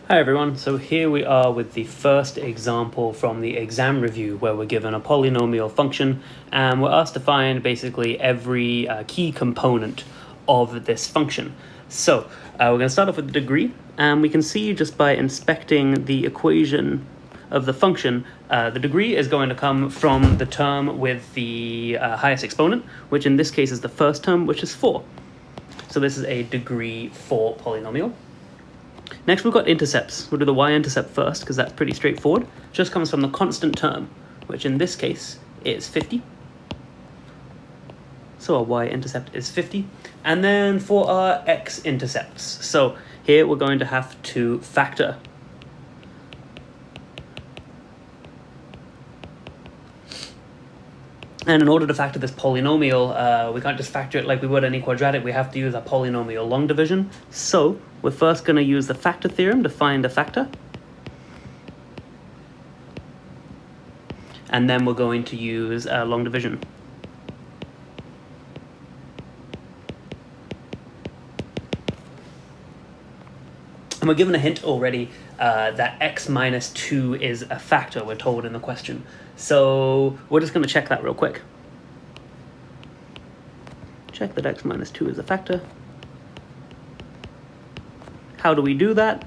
Hi everyone, so here we are with the first example from the exam review where we're given a polynomial function and we're asked to find basically every key component of this function. So we're going to start off with the degree, and we can see just by inspecting the equation of the function, the degree is going to come from the term with the highest exponent, which in this case is the first term, which is 4. So this is a degree 4 polynomial. Next, we've got intercepts. We'll do the y-intercept first, because that's pretty straightforward. Just comes from the constant term, which in this case is 50. So our y-intercept is 50. And then for our x-intercepts, so here we're going to have to factor. And in order to factor this polynomial, we can't just factor it like we would any quadratic. We have to use a polynomial long division. So we're first going to use the factor theorem to find a factor. And then we're going to use long division. And we're given a hint already that x minus 2 is a factor, we're told in the question. So we're just going to check that real quick. Check that x minus 2 is a factor. How do we do that?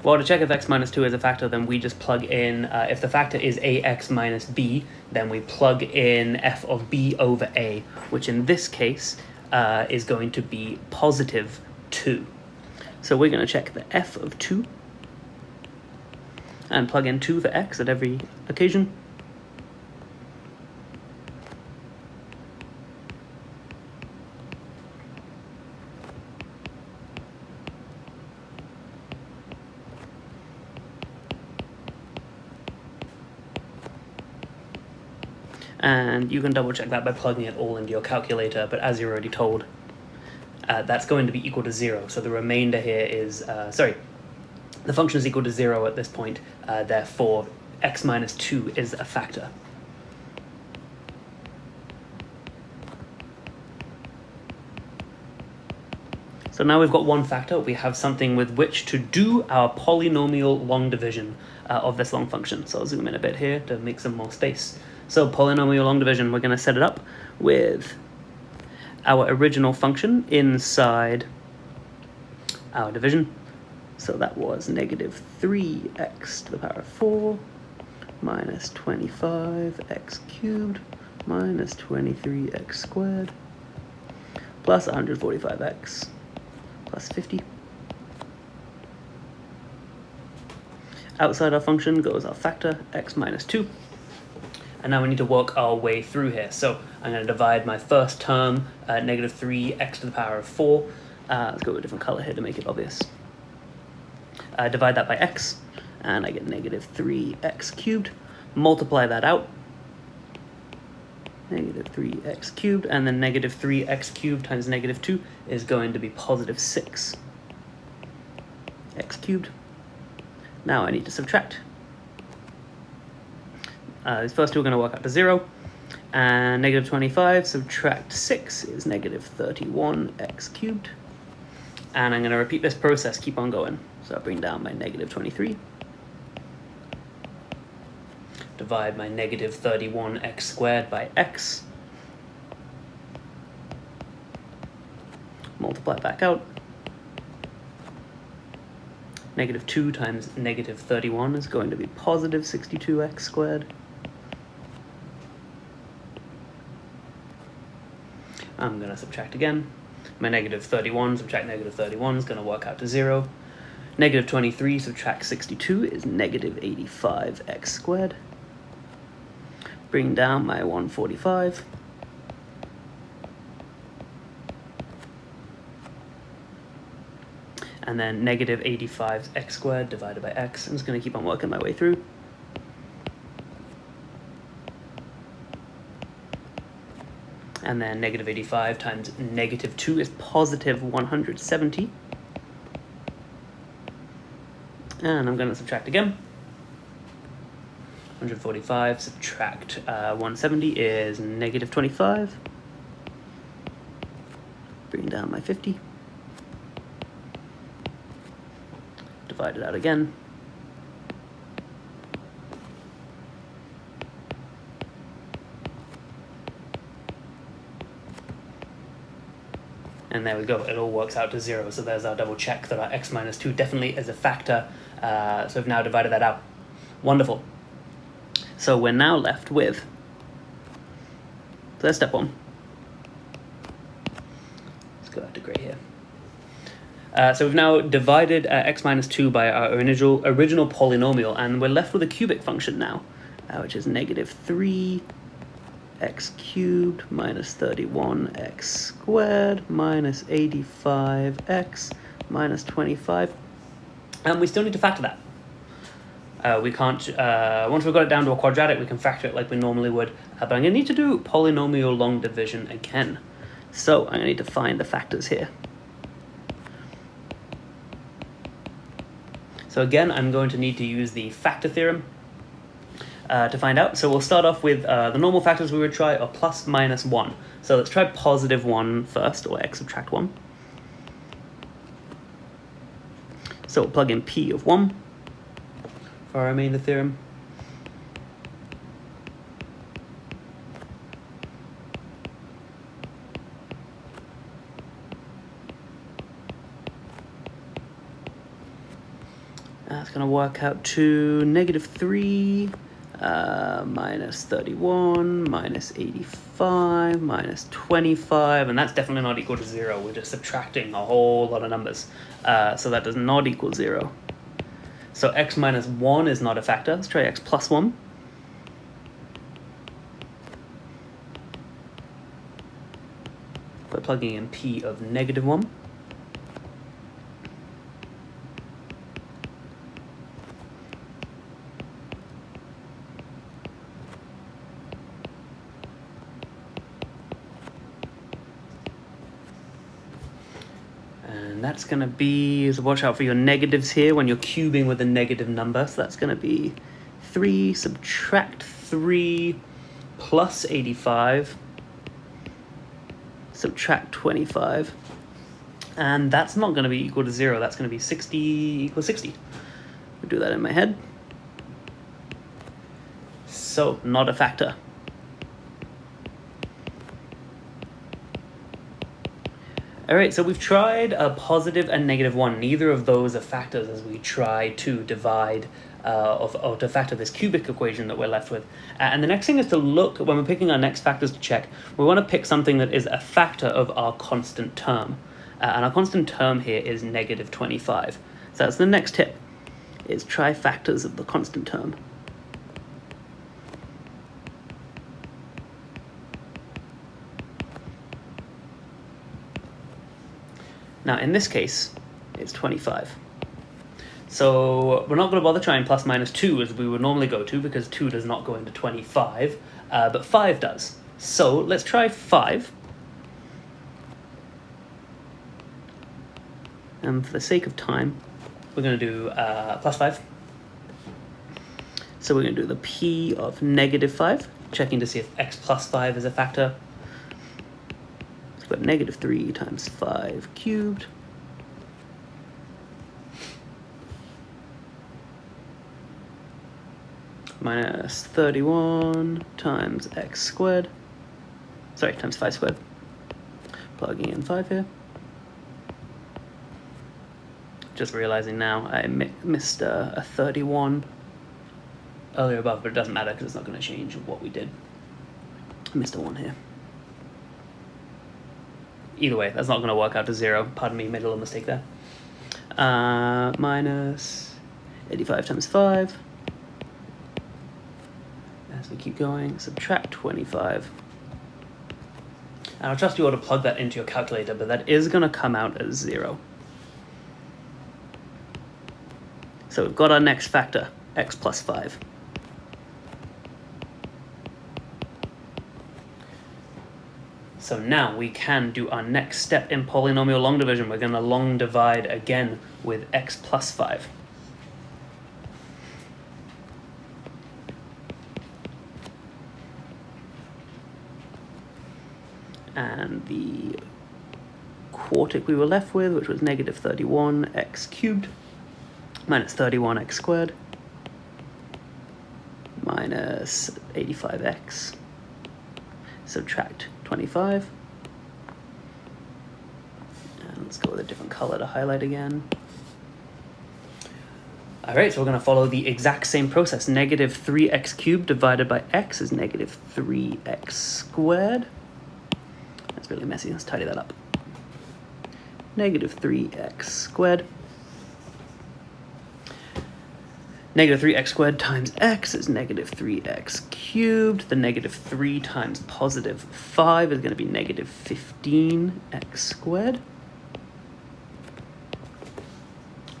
Well, to check if x minus 2 is a factor, then we just plug in, if the factor is ax minus b, then we plug in f of b over a, which in this case is going to be positive 2. So we're going to check the f of 2 and plug in 2 for x at every occasion. And you can double check that by plugging it all into your calculator, but as you're already told, that's going to be equal to 0. So the remainder here is, the function is equal to 0 at this point, therefore x minus 2 is a factor. So now we've got one factor, we have something with which to do our polynomial long division of this long function. So I'll zoom in a bit here to make some more space. So polynomial long division, we're going to set it up with our original function inside our division. So that was negative 3x to the power of 4 minus 25x cubed minus 23x squared plus 145x plus 50. Outside our function goes our factor, x minus 2. And now we need to work our way through here. So I'm going to divide my first term, negative 3x to the power of 4. Let's go with a different color here to make it obvious. Divide that by x, and I get negative 3x cubed. Multiply that out. Negative 3x cubed, and then negative 3x cubed times negative 2 is going to be positive 6x cubed. Now I need to subtract. These first two are going to work out to 0. And negative 25 subtract 6 is negative 31x cubed. And I'm going to repeat this process, keep on going. So I'll bring down my negative 23. Divide my negative 31x squared by x. Multiply back out. Negative 2 times negative 31 is going to be positive 62x squared. I'm going to subtract again. My negative 31 subtract negative 31 is going to work out to 0. Negative 23 subtract 62 is negative 85x squared. Bring down my 145. And then negative 85x squared divided by x. I'm just going to keep on working my way through. And then negative 85 times negative 2 is positive 170. And I'm going to subtract again. 145 subtract 170 is negative 25. Bring down my 50. Divide it out again. And there we go, it all works out to 0. So there's our double check that our x minus 2 definitely is a factor. So we've now divided that out. Wonderful. So we're now left with, so that's step 1. Let's go back to grey here. So we've now divided x minus 2 by our original polynomial, and we're left with a cubic function now, which is negative 3 x cubed minus 31x squared minus 85x minus 25. And we still need to factor that. We can't, once we've got it down to a quadratic, we can factor it like we normally would, but I'm going to need to do polynomial long division again. So I'm going to need to find the factors here. So again, I'm going to need to use the factor theorem to find out. So we'll start off with the normal factors we would try are plus minus 1. So let's try positive 1 first, or x subtract 1. So we'll plug in p of 1 for our remainder theorem. That's going to work out to negative 3 minus 31 minus 85 minus 25, and that's definitely not equal to 0. We're just subtracting a whole lot of numbers. So that does not equal 0. So x minus 1 is not a factor. Let's try x plus 1. By plugging in p of negative 1. And that's going to be, so watch out for your negatives here when you're cubing with a negative number. So that's going to be 3 subtract 3 plus 85 subtract 25. And that's not going to be equal to 0. That's going to be 60 equals 60. I'll do that in my head. So not a factor. All right, so we've tried a positive and negative 1. Neither of those are factors as we try to divide or to factor this cubic equation that we're left with. And the next thing is to look, when we're picking our next factors to check, we want to pick something that is a factor of our constant term. And our constant term here is negative 25. So that's the next tip, is try factors of the constant term. Now, in this case, it's 25. So we're not going to bother trying plus minus 2 as we would normally go to, because 2 does not go into 25, but 5 does. So let's try 5. And for the sake of time, we're going to do plus 5. So we're going to do the p of negative 5, checking to see if x plus 5 is a factor. We've got negative 3 times 5 cubed. Minus 31 times x squared. Sorry, times 5 squared. Plugging in 5 here. Just realizing now I missed a 31 earlier above, but it doesn't matter because it's not going to change what we did. I missed a 1 here. Either way, that's not going to work out to 0. Pardon me, made a little mistake there. Minus 85 times 5. As we keep going, subtract 25. And I'll trust you all to plug that into your calculator, but that is going to come out as 0. So we've got our next factor, x plus 5. So now we can do our next step in polynomial long division. We're going to long divide again with x plus 5. And the quartic we were left with, which was negative 31x cubed minus 31x squared minus 85x, subtract 25. And let's go with a different color to highlight again. All right, so we're going to follow the exact same process. Negative 3x cubed divided by x is negative 3x squared. That's really messy. Let's tidy that up. Negative 3x squared. Negative 3x squared times x is negative 3x cubed. The negative 3 times positive 5 is going to be negative 15x squared.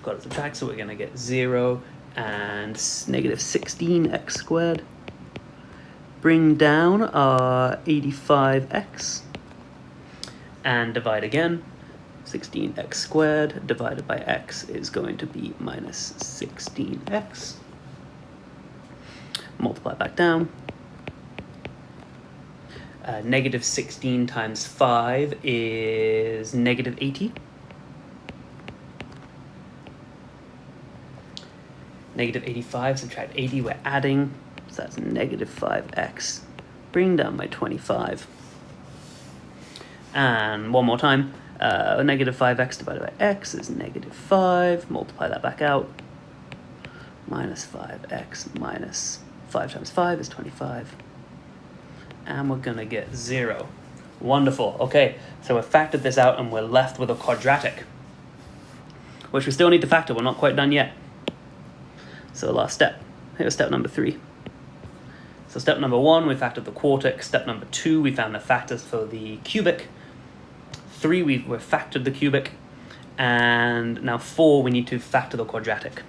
Got to subtract, so we're going to get 0 and negative 16x squared. Bring down our 85x and divide again. 16x squared divided by x is going to be minus 16x. Multiply back down. Negative 16 times 5 is negative 80. Negative 85, subtract 80, we're adding, so that's negative 5x. Bring down by 25. And one more time, negative 5x divided by x is negative 5. Multiply that back out. Minus 5x minus 5 times 5 is 25. And we're going to get 0. Wonderful. Okay, so we've factored this out and we're left with a quadratic, which we still need to factor. We're not quite done yet. So last step. Here's step number 3. So step number 1, we factored the quartic. Step number 2, we found the factors for the cubic. 3, we've factored the cubic. And now 4, we need to factor the quadratic.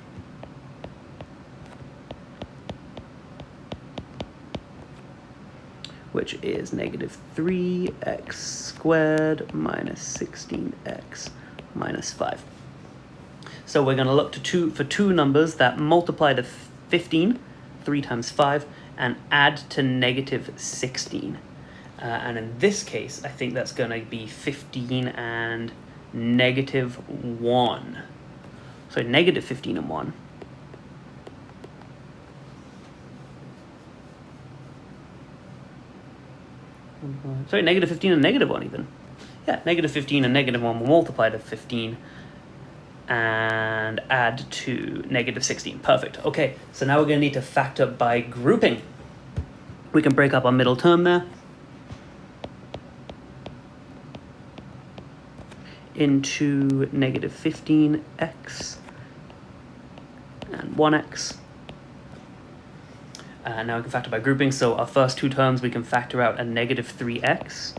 Which is negative 3x squared minus 16x minus 5. So we're going to look for two numbers that multiply to 15, 3 times 5, and add to negative 16. And in this case, I think that's going to be 15 and negative 1. So negative 15 and 1. Sorry, negative 15 and negative 1 even. Yeah, negative 15 and negative 1 will multiply to 15 and add to negative 16. Perfect. Okay, so now we're going to need to factor by grouping. We can break up our middle term there into negative 15x and 1x. Now we can factor by grouping, so our first two terms we can factor out a negative 3x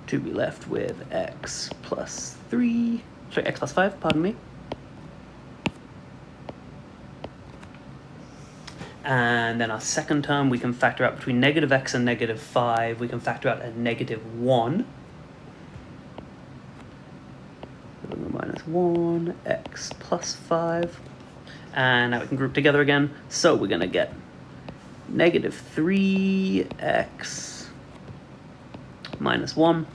to be left with x plus 5, pardon me. And then our second term, we can factor out between negative x and negative 5, we can factor out a negative 1. Minus 1, x plus 5. And now we can group together again. So we're going to get negative 3x minus 1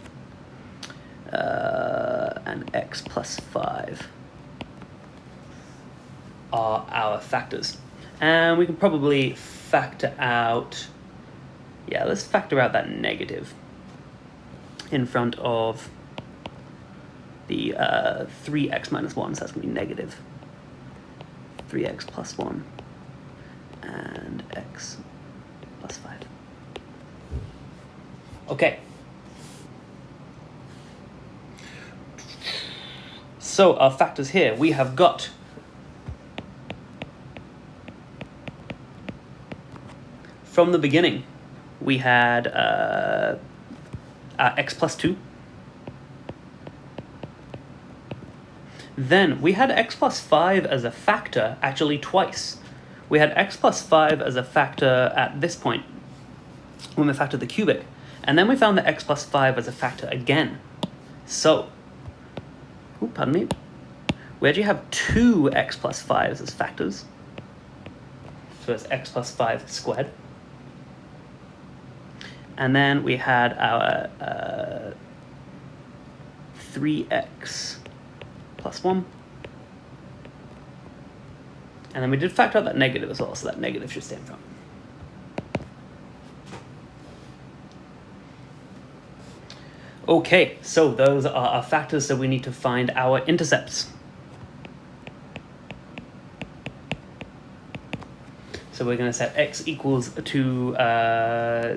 and x plus 5 are our factors. And we can probably factor out, let's factor out that negative in front of the 3x minus 1, so that's going to be negative 3x plus 1 and x plus 5. Okay. So our factors here, we have got from the beginning, we had x plus 2. Then we had x plus 5 as a factor actually twice. We had x plus 5 as a factor at this point when we factored the cubic. And then we found that x plus 5 as a factor again. So, pardon me. We actually have two x plus 5s as factors. So it's x plus 5 squared. And then we had our 3x plus 1. And then we did factor out that negative as well, so that negative should stay in front. Okay, so those are our factors, so we need to find our intercepts. So we're going to set x equals to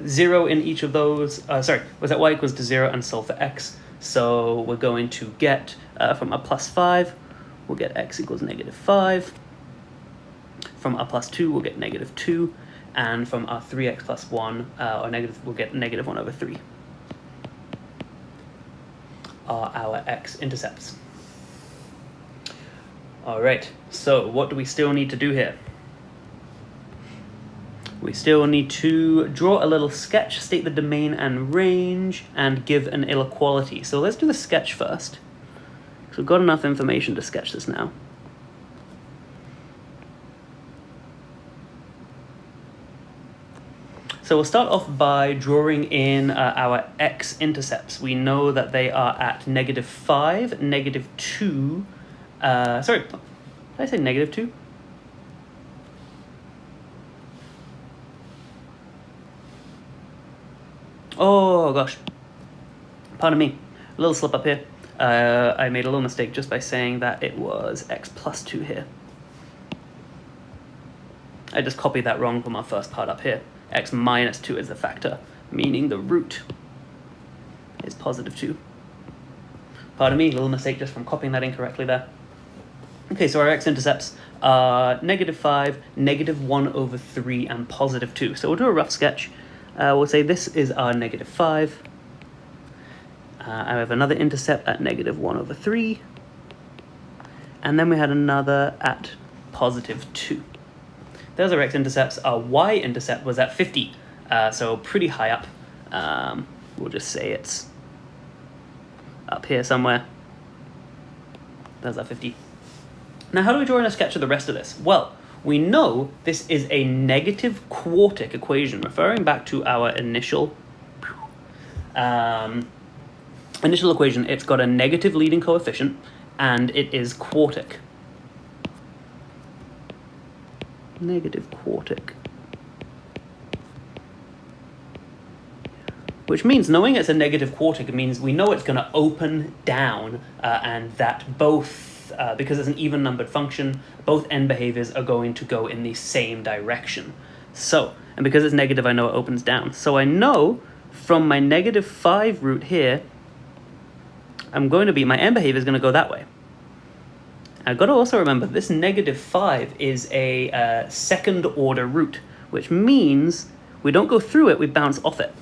0 in each of those. Sorry, we'll set y equals to 0 and solve for x. So we're going to get, from a plus 5, we'll get x equals negative 5. From our plus 2, we'll get negative 2. And from our 3x plus 1, we'll get negative 1 over 3. Are our x-intercepts. All right, so what do we still need to do here? We still need to draw a little sketch, state the domain and range, and give an inequality. So let's do the sketch first. So we've got enough information to sketch this now. So we'll start off by drawing in our x-intercepts. We know that they are at negative 5, negative 2. Sorry, did I say negative 2? Oh gosh, pardon me, a little slip up here. I made a little mistake just by saying that it was x plus 2 here. I just copied that wrong from our first part up here. X minus 2 is the factor, meaning the root is positive 2. Pardon me, a little mistake just from copying that incorrectly there. Okay, so our x-intercepts are negative 5, negative 1 over 3, and positive 2. So we'll do a rough sketch. We'll say this is our negative 5. I have another intercept at negative 1 over 3. And then we had another at positive 2. Those are x-intercepts. Our y-intercept was at 50, so pretty high up. We'll just say it's up here somewhere. There's our 50. Now, how do we draw in a sketch of the rest of this? Well, we know this is a negative quartic equation, referring back to our initial equation. It's got a negative leading coefficient, and it is quartic. Negative quartic. Which means, knowing it's a negative quartic, it means we know it's going to open down, and that both, because it's an even-numbered function, both end behaviors are going to go in the same direction. So, and because it's negative, I know it opens down. So I know from my negative 5 root here, my end behavior is going to go that way. I've got to also remember this negative 5 is a second order root, which means we don't go through it, we bounce off it.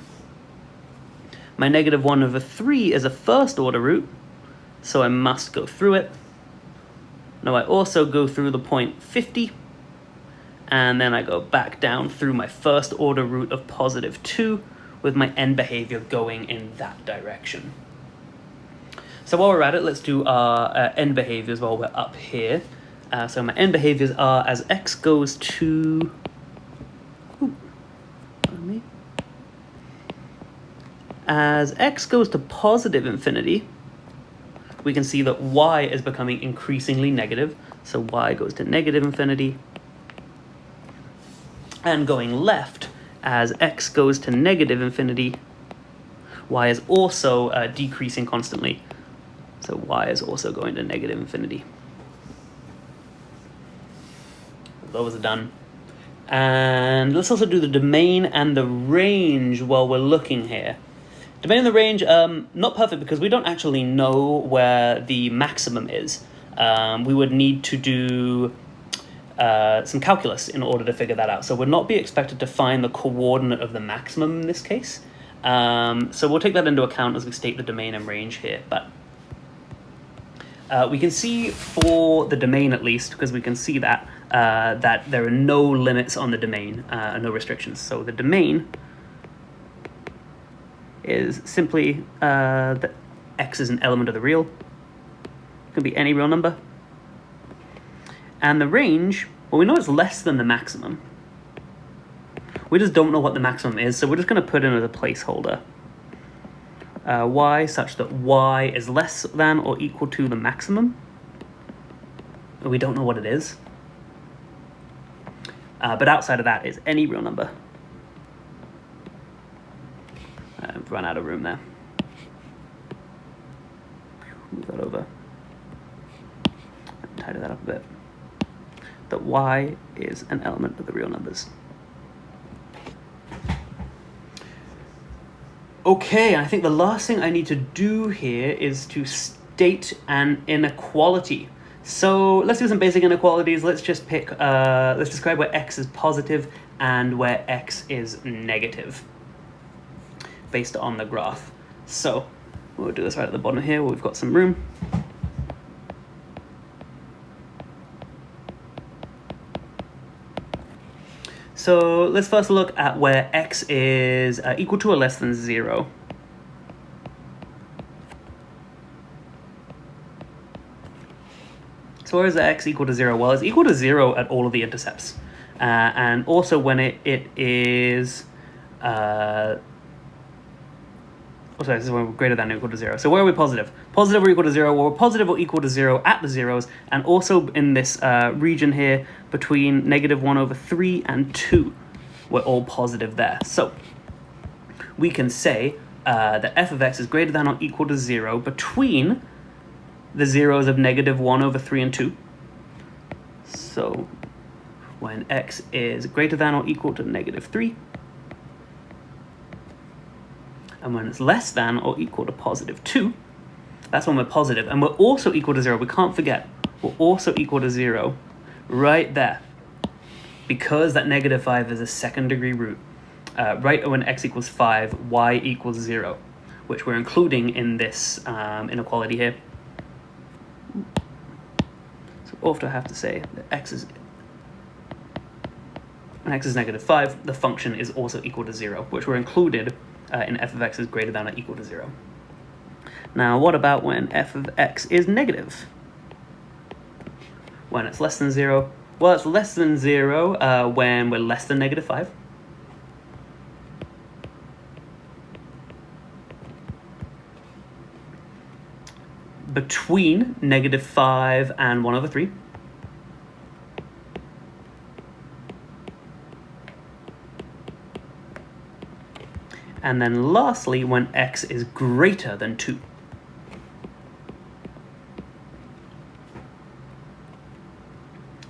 My negative 1 over 3 is a first order root, so I must go through it. Now I also go through the point 50, and then I go back down through my first order root of positive 2, with my end behavior going in that direction. So while we're at it, let's do our end behaviors while we're up here. So my end behaviors are as x goes to... pardon me. As x goes to positive infinity, we can see that y is becoming increasingly negative. So y goes to negative infinity. And going left, as x goes to negative infinity, y is also decreasing constantly. So y is also going to negative infinity. Those are done. And let's also do the domain and the range while we're looking here. Domain and the range, not perfect because we don't actually know where the maximum is. We would need to do some calculus in order to figure that out. So we'll not be expected to find the coordinate of the maximum in this case. So we'll take that into account as we state the domain and range here. But we can see for the domain at least, because we can see that, that there are no limits on the domain, no restrictions. So the domain is simply that x is an element of the real. It can be any real number. And the range, well, we know it's less than the maximum. We just don't know what the maximum is, so we're just going to put in as a placeholder y such that y is less than or equal to the maximum. We don't know what it is. But outside of that is any real number. I've run out of room there. Move that over. Tidy that up a bit. That y is an element of the real numbers. Okay, I think the last thing I need to do here is to state an inequality. So let's do some basic inequalities. Let's just pick, let's describe where x is positive and where x is negative based on the graph. So we'll do this right at the bottom here where we've got some room. So let's first look at where x is equal to or less than 0. So where is x equal to 0? Well, it's equal to 0 at all of the intercepts. And also when it is... this is when we're greater than or equal to 0. So where are we positive? Positive or equal to 0? Well, we're positive or equal to 0 at the zeros, and also in this region here between -1/3 and 2. We're all positive there. So we can say that f of x is greater than or equal to 0 between the zeros of -1/3 and 2. So when x is greater than or equal to -3, and when it's less than or equal to +2, that's when we're positive. And we're also equal to 0. We can't forget, we're also equal to 0 right there, because that -5 is a second degree root. Right when x equals 5, y equals 0, which we're including in this inequality here. So also I have to say that when x is -5, the function is also equal to 0, which were included in f of x is greater than or equal to 0. Now, what about when f of x is negative? When it's less than 0? Well, it's less than 0 when we're less than -5. Between -5 and 1/3. And then lastly, when x is greater than 2.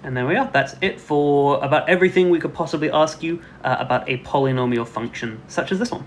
And there we are. That's it for about everything we could possibly ask you about a polynomial function such as this one.